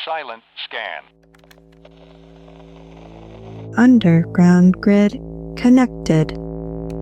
Silent scan. Underground grid connected.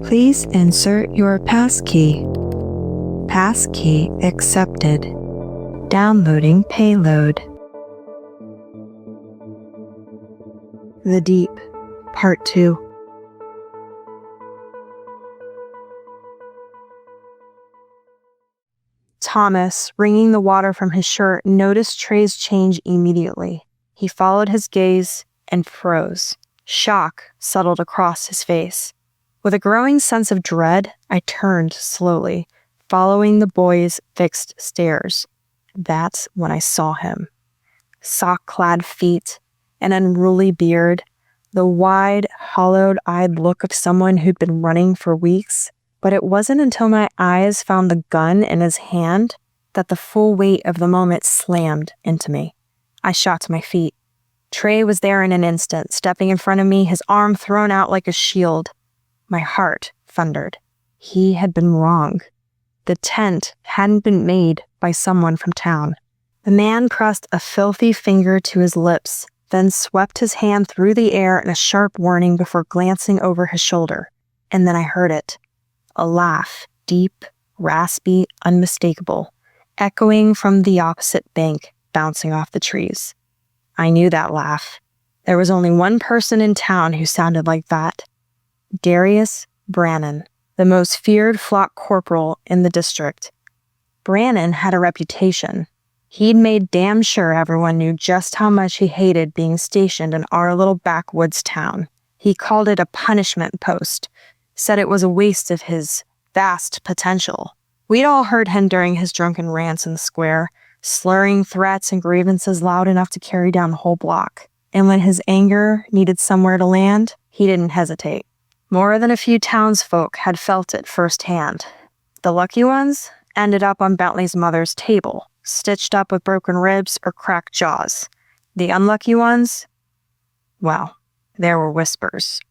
Please insert your passkey. Passkey accepted. Downloading payload. The Deep, Part 2. Thomas, wringing the water from his shirt, noticed Trey's change immediately. He followed his gaze and froze. Shock settled across his face. With a growing sense of dread, I turned slowly, following the boy's fixed stares. That's when I saw him. Sock-clad feet, an unruly beard, the wide, hollowed-eyed look of someone who'd been running for weeks. But it wasn't until my eyes found the gun in his hand that the full weight of the moment slammed into me. I shot to my feet. Trey was there in an instant, stepping in front of me, his arm thrown out like a shield. My heart thundered. He had been wrong. The tent hadn't been made by someone from town. The man pressed a filthy finger to his lips, then swept his hand through the air in a sharp warning before glancing over his shoulder. And then I heard it. A laugh, deep, raspy, unmistakable, echoing from the opposite bank, bouncing off the trees. I knew that laugh. There was only one person in town who sounded like that. Darrius Brannon, the most feared flock corporal in the district. Brannon had a reputation. He'd made damn sure everyone knew just how much he hated being stationed in our little backwoods town. He called it a punishment post, said it was a waste of his vast potential. We'd all heard him during his drunken rants in the square, slurring threats and grievances loud enough to carry down the whole block. And when his anger needed somewhere to land, he didn't hesitate. More than a few townsfolk had felt it firsthand. The lucky ones ended up on Bentley's mother's table, stitched up with broken ribs or cracked jaws. The unlucky ones, well, there were whispers.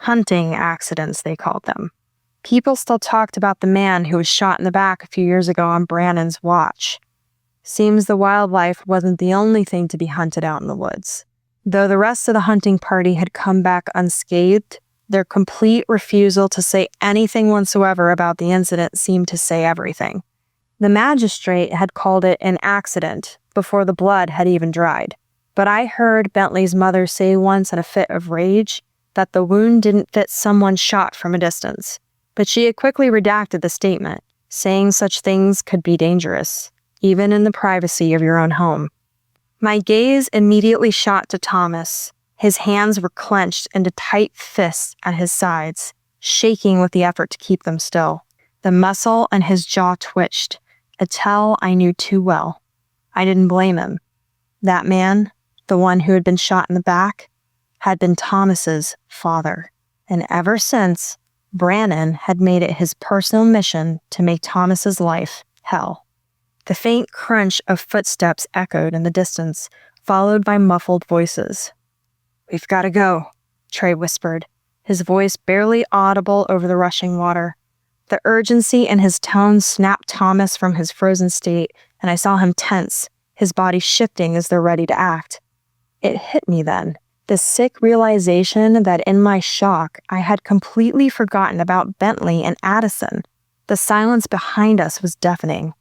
Hunting accidents, they called them. People still talked about the man who was shot in the back a few years ago on Brannon's watch. Seems the wildlife wasn't the only thing to be hunted out in the woods. Though the rest of the hunting party had come back unscathed, their complete refusal to say anything whatsoever about the incident seemed to say everything. The magistrate had called it an accident before the blood had even dried. But I heard Bentley's mother say once in a fit of rage that the wound didn't fit someone shot from a distance. But she had quickly redacted the statement, saying such things could be dangerous, even in the privacy of your own home. My gaze immediately shot to Thomas. His hands were clenched into tight fists at his sides, shaking with the effort to keep them still. The muscle on his jaw twitched, a tell I knew too well. I didn't blame him. That man, the one who had been shot in the back, had been Thomas's father. And ever since, Brannon had made it his personal mission to make Thomas's life hell. The faint crunch of footsteps echoed in the distance, followed by muffled voices. "We've got to go," Trey whispered, his voice barely audible over the rushing water. The urgency in his tone snapped Thomas from his frozen state, and I saw him tense, his body shifting as though ready to act. It hit me then, the sick realization that in my shock, I had completely forgotten about Bentley and Addison. The silence behind us was deafening.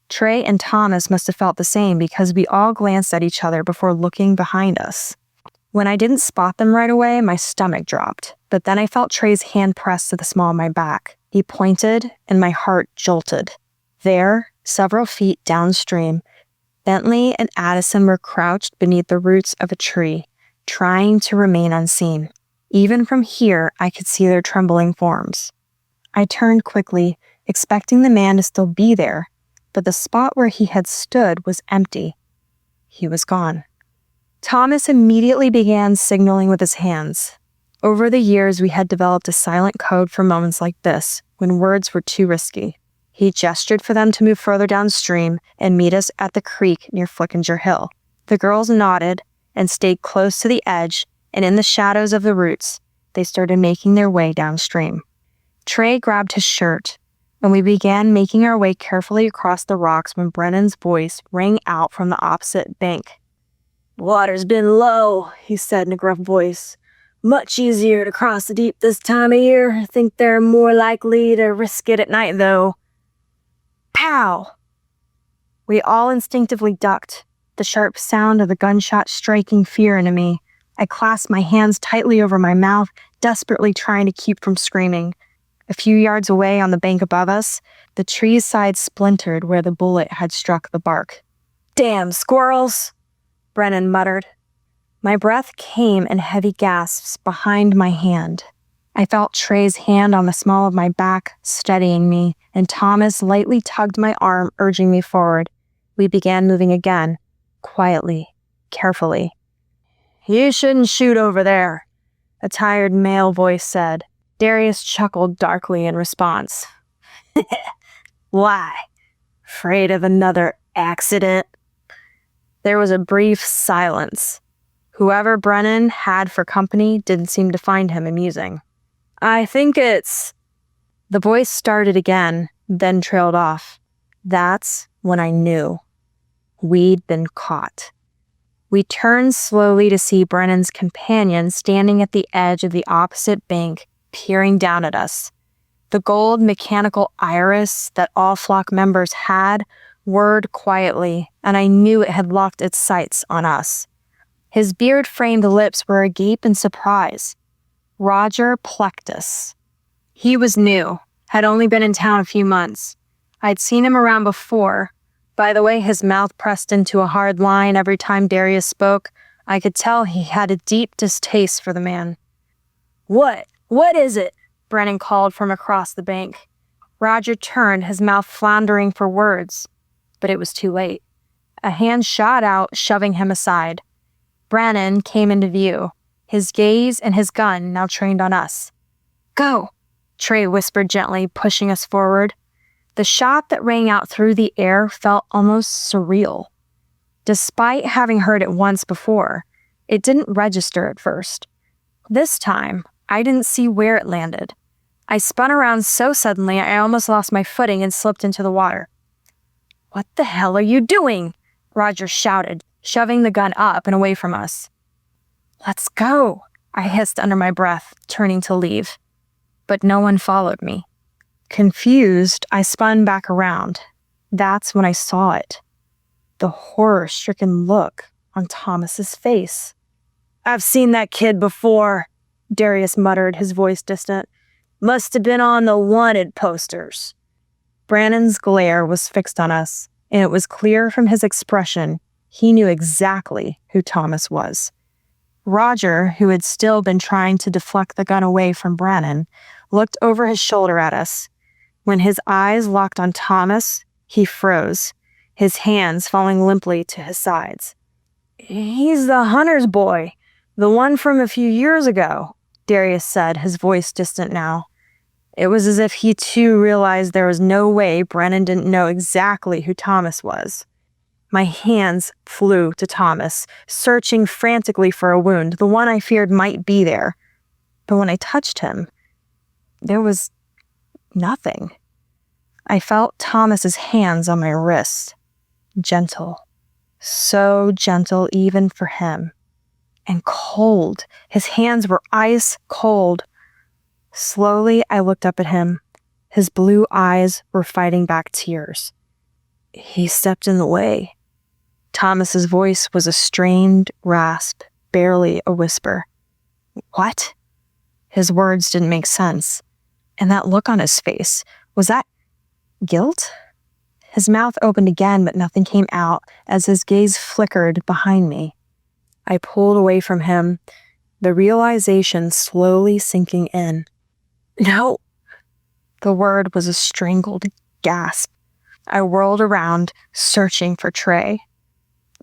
Trey and Thomas must have felt the same because we all glanced at each other before looking behind us. When I didn't spot them right away, my stomach dropped, but then I felt Trey's hand pressed to the small of my back. He pointed, and my heart jolted. There, several feet downstream, Bentley and Addison were crouched beneath the roots of a tree, trying to remain unseen. Even from here, I could see their trembling forms. I turned quickly, expecting the man to still be there, but the spot where he had stood was empty. He was gone. Thomas immediately began signaling with his hands. Over the years, we had developed a silent code for moments like this, when words were too risky. He gestured for them to move further downstream and meet us at the creek near Flickinger Hill. The girls nodded and stayed close to the edge, and in the shadows of the roots, they started making their way downstream. Trey grabbed his shirt, and we began making our way carefully across the rocks when Brennan's voice rang out from the opposite bank. "Water's been low," he said in a gruff voice. "Much easier to cross the deep this time of year. I think they're more likely to risk it at night, though." Pow! We all instinctively ducked, the sharp sound of the gunshot striking fear into me. I clasped my hands tightly over my mouth, desperately trying to keep from screaming. A few yards away on the bank above us, the tree's side splintered where the bullet had struck the bark. "Damn squirrels!" Brennan muttered. My breath came in heavy gasps behind my hand. I felt Trey's hand on the small of my back, steadying me, and Thomas lightly tugged my arm, urging me forward. We began moving again, quietly, carefully. "You shouldn't shoot over there," a tired male voice said. Darrius chuckled darkly in response. "Why? Afraid of another accident?" There was a brief silence. Whoever Brennan had for company didn't seem to find him amusing. "I think it's..." The voice started again, then trailed off. That's when I knew. We'd been caught. We turned slowly to see Brennan's companion standing at the edge of the opposite bank, peering down at us. The gold mechanical iris that all flock members had whirred quietly, and I knew it had locked its sights on us. His beard-framed lips were agape in surprise. Roger Plectus. He was new, had only been in town a few months. I'd seen him around before. By the way his mouth pressed into a hard line every time Darrius spoke, I could tell he had a deep distaste for the man. What is it?" Brennan called from across the bank. Roger turned, his mouth floundering for words. But it was too late. A hand shot out, shoving him aside. Brannon came into view, his gaze and his gun now trained on us. "Go," Trey whispered gently, pushing us forward. The shot that rang out through the air felt almost surreal. Despite having heard it once before, it didn't register at first. This time, I didn't see where it landed. I spun around so suddenly I almost lost my footing and slipped into the water. "What the hell are you doing?" Roger shouted, shoving the gun up and away from us. "Let's go," I hissed under my breath, turning to leave. But no one followed me. Confused, I spun back around. That's when I saw it. The horror-stricken look on Thomas's face. "I've seen that kid before," Darrius muttered, his voice distant. "Must have been on the wanted posters." Brannon's glare was fixed on us, and it was clear from his expression he knew exactly who Thomas was. Roger, who had still been trying to deflect the gun away from Brannon, looked over his shoulder at us. When his eyes locked on Thomas, he froze, his hands falling limply to his sides. "He's the hunter's boy, the one from a few years ago," Darrius said, his voice distant now. It was as if he too realized there was no way Brannon didn't know exactly who Thomas was. My hands flew to Thomas, searching frantically for a wound, the one I feared might be there. But when I touched him, there was nothing. I felt Thomas's hands on my wrist. Gentle. So gentle even for him. And cold. His hands were ice cold. Slowly, I looked up at him. His blue eyes were fighting back tears. "He stepped in the way." Thomas's voice was a strained rasp, barely a whisper. "What?" His words didn't make sense. And that look on his face, was that guilt? His mouth opened again, but nothing came out as his gaze flickered behind me. I pulled away from him, the realization slowly sinking in. "No." The word was a strangled gasp. I whirled around, searching for Trey.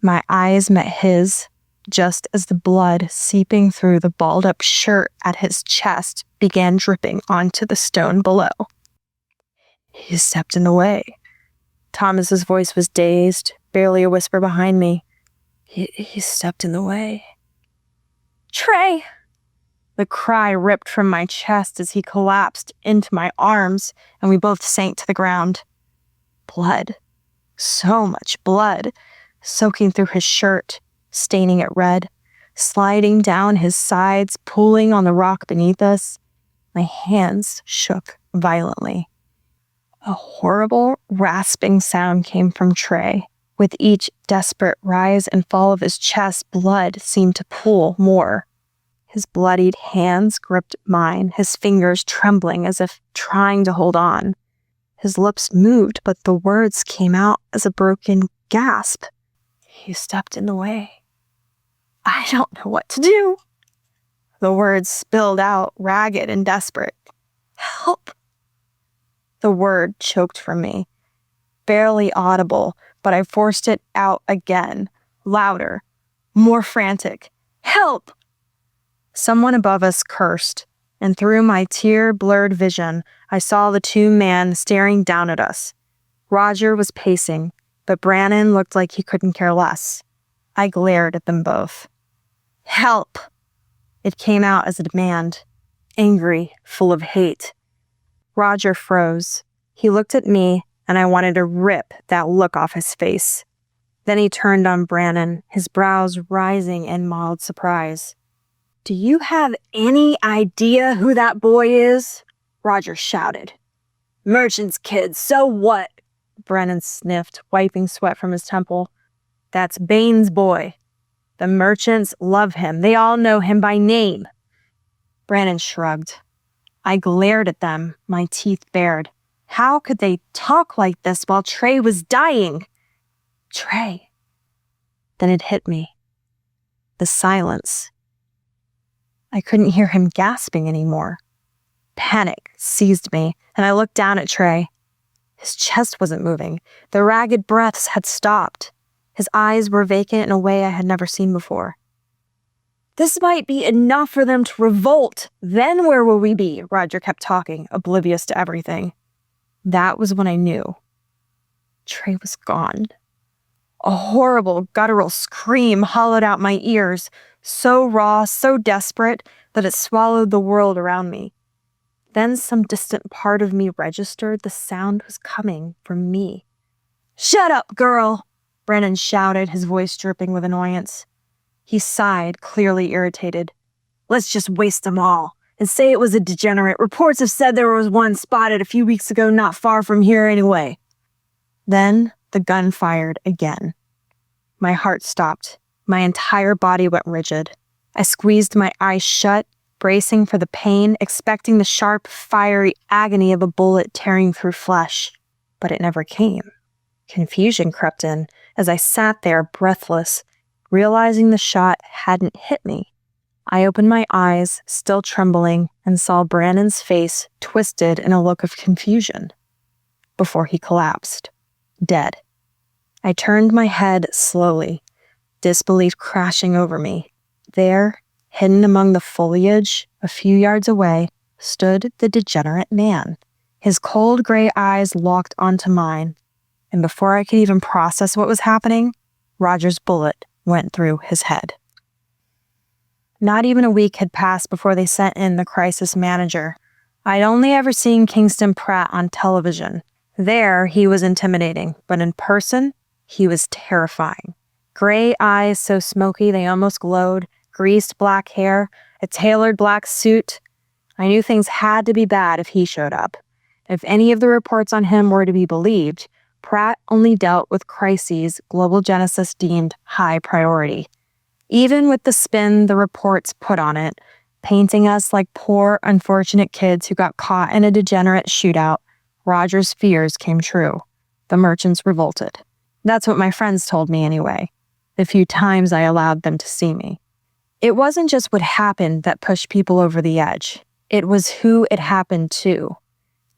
My eyes met his, just as the blood seeping through the balled-up shirt at his chest began dripping onto the stone below. "He stepped in the way." Thomas's voice was dazed, barely a whisper behind me. He stepped in the way." "Trey!" The cry ripped from my chest as he collapsed into my arms, and we both sank to the ground. Blood. So much blood, soaking through his shirt, staining it red, sliding down his sides, pulling on the rock beneath us. My hands shook violently. A horrible, rasping sound came from Trey. With each desperate rise and fall of his chest, blood seemed to pool more. His bloodied hands gripped mine, his fingers trembling as if trying to hold on. His lips moved, but the words came out as a broken gasp. "You stepped in the way. I don't know what to do." The words spilled out, ragged and desperate. "Help." The word choked from me, barely audible, but I forced it out again, louder, more frantic. "Help!" Someone above us cursed, and through my tear-blurred vision, I saw the two men staring down at us. Roger was pacing, but Brannon looked like he couldn't care less. I glared at them both. "Help!" It came out as a demand, angry, full of hate. Roger froze. He looked at me, and I wanted to rip that look off his face. Then he turned on Brannon, his brows rising in mild surprise. "Do you have any idea who that boy is?" Roger shouted. "Merchant's kid, so what?" Brannon sniffed, wiping sweat from his temple. "That's Bane's boy. The merchants love him. They all know him by name." Brannon shrugged. I glared at them, my teeth bared. How could they talk like this while Trey was dying? Trey. Then it hit me. The silence. I couldn't hear him gasping anymore. Panic seized me, and I looked down at Trey. His chest wasn't moving. The ragged breaths had stopped. His eyes were vacant in a way I had never seen before. "This might be enough for them to revolt. Then where will we be?" Roger kept talking, oblivious to everything. That was when I knew. Trey was gone. A horrible, guttural scream hollowed out my ears, so raw, so desperate, that it swallowed the world around me. Then some distant part of me registered the sound was coming from me. "Shut up, girl!" Brannon shouted, his voice dripping with annoyance. He sighed, clearly irritated. "Let's just waste them all and say it was a degenerate. Reports have said there was one spotted a few weeks ago not far from here anyway." Then the gun fired again. My heart stopped. My entire body went rigid. I squeezed my eyes shut, bracing for the pain, expecting the sharp, fiery agony of a bullet tearing through flesh. But it never came. Confusion crept in as I sat there breathless, realizing the shot hadn't hit me. I opened my eyes, still trembling, and saw Brannon's face twisted in a look of confusion before he collapsed, dead. I turned my head slowly, disbelief crashing over me. There, hidden among the foliage, a few yards away, stood the degenerate man. His cold gray eyes locked onto mine, and before I could even process what was happening, Roger's bullet went through his head. Not even a week had passed before they sent in the crisis manager. I'd only ever seen Kingston Pratt on television. There, he was intimidating, but in person, he was terrifying. Gray eyes so smoky they almost glowed, greased black hair, a tailored black suit. I knew things had to be bad if he showed up. If any of the reports on him were to be believed, Pratt only dealt with crises Global Genesis deemed high priority. Even with the spin the reports put on it, painting us like poor, unfortunate kids who got caught in a degenerate shootout, Roger's fears came true. The merchants revolted. That's what my friends told me anyway, the few times I allowed them to see me. It wasn't just what happened that pushed people over the edge. It was who it happened to.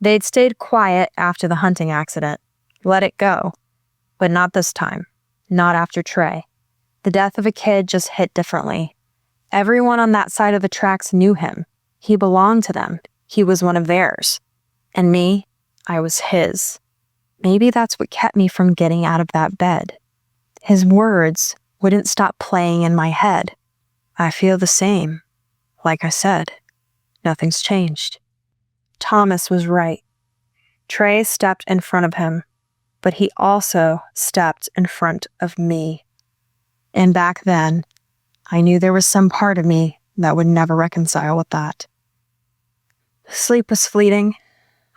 They'd stayed quiet after the hunting accident, let it go. But not this time. Not after Trey. The death of a kid just hit differently. Everyone on that side of the tracks knew him. He belonged to them. He was one of theirs. And me, I was his. Maybe that's what kept me from getting out of that bed. His words wouldn't stop playing in my head. I feel the same. Like I said, nothing's changed. Thomas was right. Trey stepped in front of him, but he also stepped in front of me. And back then, I knew there was some part of me that would never reconcile with that. Sleep was fleeting.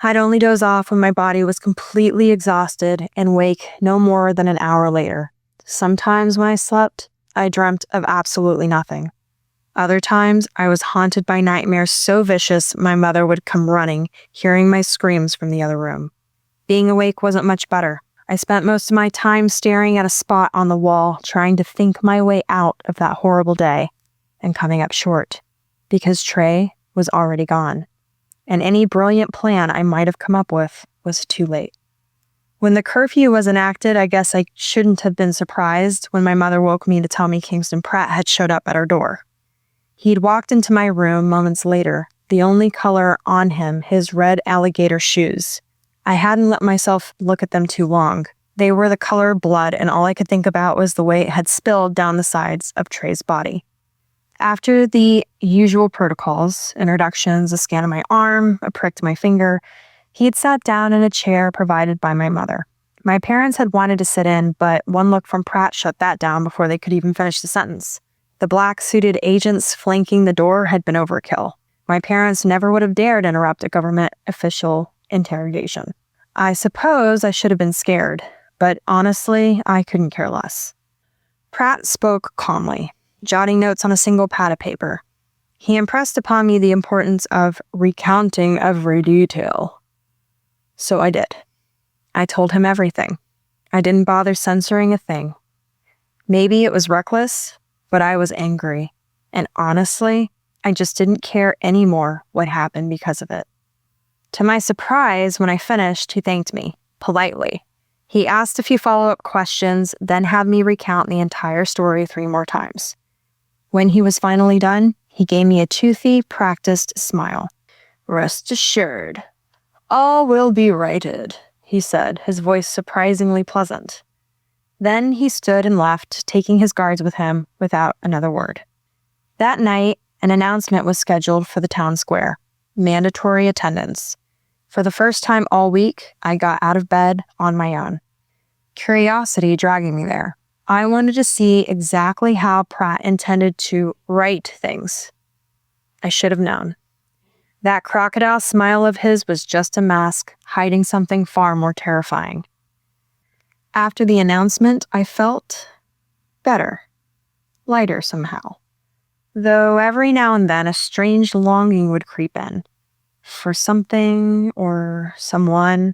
I'd only doze off when my body was completely exhausted and wake no more than an hour later. Sometimes when I slept, I dreamt of absolutely nothing. Other times, I was haunted by nightmares so vicious my mother would come running, hearing my screams from the other room. Being awake wasn't much better. I spent most of my time staring at a spot on the wall, trying to think my way out of that horrible day, and coming up short, because Trey was already gone, and any brilliant plan I might have come up with was too late. When the curfew was enacted, I guess I shouldn't have been surprised when my mother woke me to tell me Kingston Pratt had showed up at our door. He'd walked into my room moments later, the only color on him his red alligator shoes. I hadn't let myself look at them too long. They were the color of blood, and all I could think about was the way it had spilled down the sides of Trey's body. After the usual protocols, introductions, a scan of my arm, a prick to my finger, he had sat down in a chair provided by my mother. My parents had wanted to sit in, but one look from Pratt shut that down before they could even finish the sentence. The black-suited agents flanking the door had been overkill. My parents never would have dared interrupt a government official interrogation. I suppose I should have been scared, but honestly, I couldn't care less. Pratt spoke calmly, jotting notes on a single pad of paper. He impressed upon me the importance of recounting every detail. So I did. I told him everything. I didn't bother censoring a thing. Maybe it was reckless, but I was angry. And honestly, I just didn't care anymore what happened because of it. To my surprise, when I finished, he thanked me, politely. He asked a few follow-up questions, then had me recount the entire story 3 more times. When he was finally done, he gave me a toothy, practiced smile. "Rest assured, all will be righted," he said, his voice surprisingly pleasant. Then he stood and left, taking his guards with him without another word. That night, an announcement was scheduled for the town square. Mandatory attendance. For the first time all week, I got out of bed on my own. Curiosity dragging me there. I wanted to see exactly how Pratt intended to write things. I should have known. That crocodile smile of his was just a mask, hiding something far more terrifying. After the announcement, I felt better, lighter somehow. Though every now and then a strange longing would creep in. For something or someone,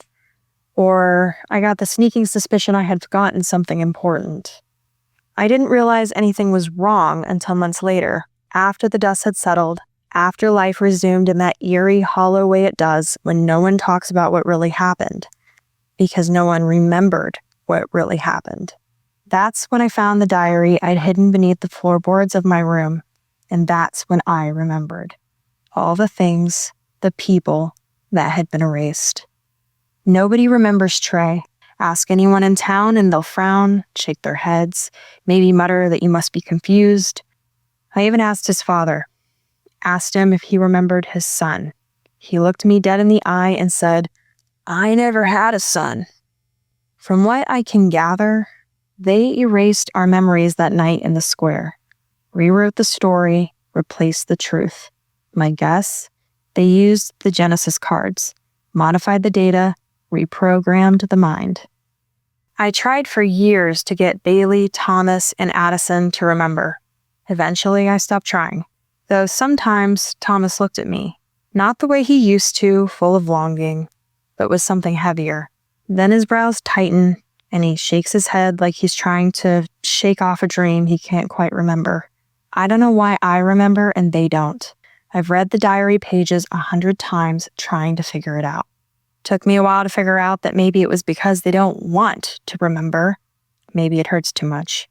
or I got the sneaking suspicion I had forgotten something important. I didn't realize anything was wrong until months later, after the dust had settled, after life resumed in that eerie, hollow way it does when no one talks about what really happened, because no one remembered what really happened. That's when I found the diary I'd hidden beneath the floorboards of my room, and that's when I remembered. All the things, the people that had been erased. Nobody remembers Trey. Ask anyone in town and they'll frown, shake their heads, maybe mutter that you must be confused. I even asked his father. Asked him if he remembered his son. He looked me dead in the eye and said, "I never had a son." From what I can gather, they erased our memories that night in the square. Rewrote the story, replaced the truth. My guess? They used the Genesis cards, modified the data, reprogrammed the mind. I tried for years to get Bailey, Thomas, and Addison to remember. Eventually, I stopped trying. Though sometimes Thomas looked at me, not the way he used to, full of longing, but with something heavier. Then his brows tighten, and he shakes his head like he's trying to shake off a dream he can't quite remember. I don't know why I remember and they don't. I've read the diary pages 100 times trying to figure it out. Took me a while to figure out that maybe it was because they don't want to remember. Maybe it hurts too much.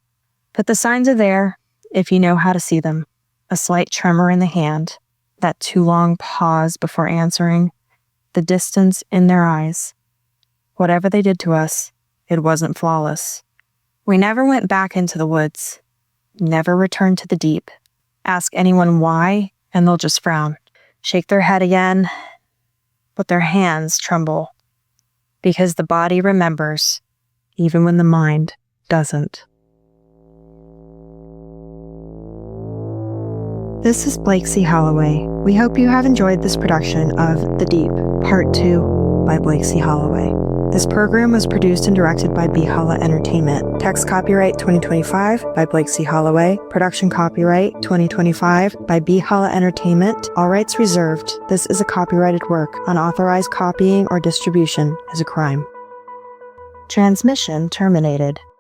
But the signs are there, if you know how to see them. A slight tremor in the hand, that too long pause before answering, the distance in their eyes. Whatever they did to us, it wasn't flawless. We never went back into the woods. Never returned to the deep. Ask anyone why, and they'll just frown. Shake their head again, but their hands tremble. Because the body remembers, even when the mind doesn't. This is Blake C. Holloway. We hope you have enjoyed this production of The Deep, Part 2 by Blake C. Holloway. This program was produced and directed by B. Holla Entertainment. Text copyright 2025 by Blake C. Holloway. Production copyright 2025 by B. Holla Entertainment. All rights reserved. This is a copyrighted work. Unauthorized copying or distribution is a crime. Transmission terminated.